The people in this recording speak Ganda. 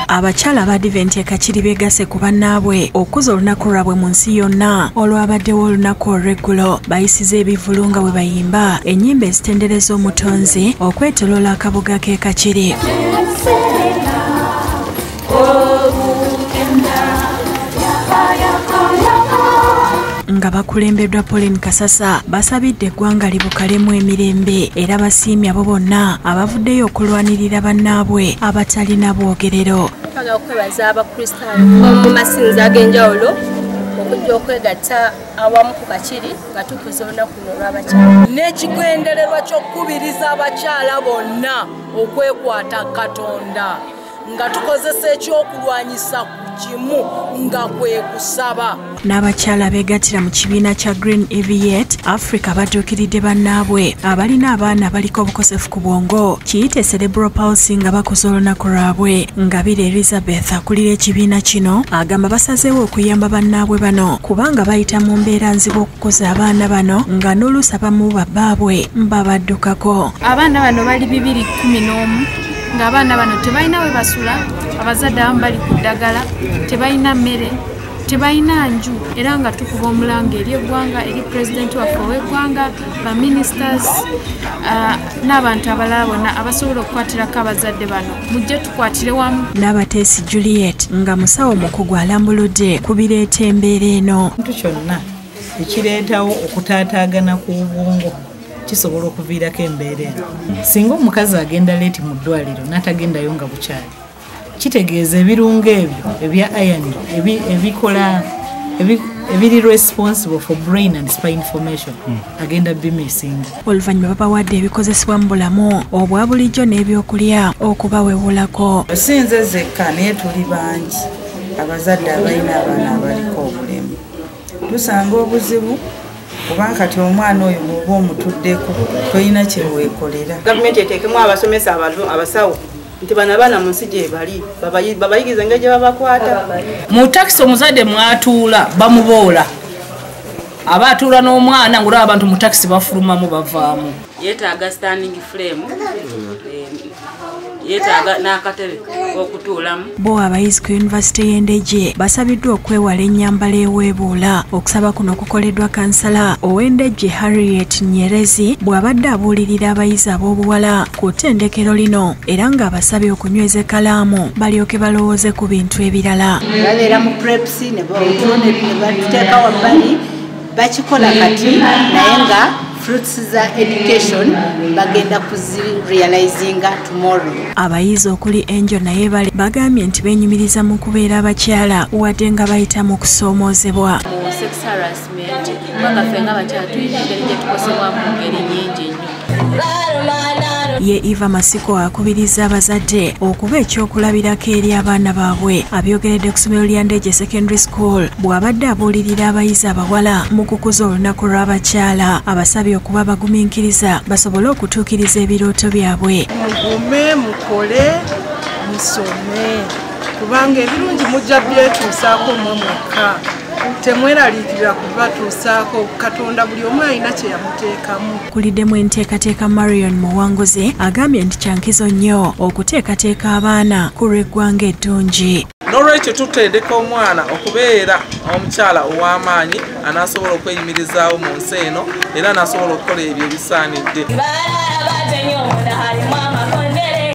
Abakyala ABADIVENTI ekakiri beegase ku bannaabwe okuza olunaku lwabwe mu nsi yonna olwabaddewo olunaku olw'eggulo bayisiza ebivulu nga bwe bayimba ennyimba ezitendereza omutonzi okwetoloola akabuga k'e Kakiri. Nga bakulembeddwa Pauline Kasasa basabidde eggwanga libukalemu emirembe era basiimye abo bonna abavuddeyo okulwanirira bannaabwe abatalina bwogerero. Twagala okwebaza abakristaayo mu masinzi ag'enjawulo okujja okwegatta awamu ku Kakiri nga tukuza olunaku luno olw'abakyala. N'ekigendererwa ky'okukubiriza abakyala bonna okwekwata Katonda nga tukozesa ekyokulwanyisa ku kimu nga kwe kusaba. N'abakyala beegattira mu kibiina kya Green Aviate Africa badduukiridde bannaabwe abalina abaana baliko obukosefu ku bwongo kiyite cerebral palsy nga bakoze olunaku lwabwe. Ngabire Elizabeth akulira ekibiina kino agamba basazeewo okuyamba bannaabwe bano kubanga bayita mu mbeera nzibu okukoza abaana bano nga n'oluusi abamu babbaabwe babaddukako. Abaana bano bali 211 nga abaana bano tebalina we basula, abazadde abamu bali ku ddagala, tebalina mmere, tebalina nju, era nga tukuba omulanga eri eggwanga eri pulezidenti waffe ow'eggwanga, baminisiters n'abantu abalala bonna abasobola okukwatirako abazadde bano mujje tukwatire wamu. N'abateesi Juliet nga musawo mukugu alambuludde kubireeta embeera eno. Kintu kyonna ekireetawo okutaataagana ku bwongo kisobola okuviirako embeera eno. Singa omukazi agenda leeti mu ddwaliro n'atagendayo nga bukyali, kitegeeza ebirungo ebyo ebya iron ebikola ebiri responsible for brain and spine formation agenda bimisinga. Oluvannyuma babawadde ebikozesebwa mu bulamu obwa bulijjo n'ebyokulya okubawewulako. Sinze zekka naye tuli bangi abazadde abalina abaana abaliko obulemu tusanga obuzibu kubanga kati omwana oyo bw'oba omutuddeko tolina kye weekolera. Gavumenti eteekemu abasomesa abasawo nti bano abaana mu nsi gye bali babayigiriza engeri gye babakwata. Mu takisi omuzadde mwatuula bamuboola aba atuula n'omwana ng'olaba abantu mu takisi bafulumamu bavaamu. Yeetaaga standing frame, yeetaaga n'akatebe okutuulamu. Bo abayizi ku yunivasite y'Endejje basabiddwa okwewala ennyambala eweebuula. Okusaba kuno kukoleddwa kansala ow'Endejje Harriet Nyerezi bw'abadde abuulirira abayizi ab'obuwala ku ttendekero lino era ng'abasabye okunyweza ekkalaamu balyoke balowooze ku bintu ebirala. Babeera mu preps ne bateeka wabbali bakikola kati naye nga fruits za education bagenda kuzirealizinga tomorrow. Abayizi okuli Angel naye bagambye nti beenyumiriza mu kubeera abakyala wadde nga bayita mu kusoomoozebwa. Mu sex harassment bagaffe ng'abakyala tulina engeri gye tukosebwa mu ngeri nnyingi nnyo. Ye Eva Masiko akubiriza abazadde okuba ekyokulabirako eri abaana baabwe. Abyogeredde ku ssomero lya Ndejje Secondary School bw'abadde abuulirira abayizi abawala mu kukuza olunaku lw'abakyala. Abasabye okuba bagumiikiriza basobole okutuukiriza ebirooto byabwe. Mugume mukole musome kubanga ebirungi mujja byetuusaako mmwe mwekka. Temweraliikirira kubatuusaako Katonda buli omu alina kye yamuteekamu. Kuliddemu enteekateeka Marion Muwanguzi agambye nti kyankizo nnyo okuteekateeka abaana ku lw'eggwanga eddungi. N'olwekyo tutendeka omwana okubeera omukyala ow'amaanyi anaasobola okwenyumirizaawo mu nsi eno era anaasobola okukola ebyo ebisaanidde.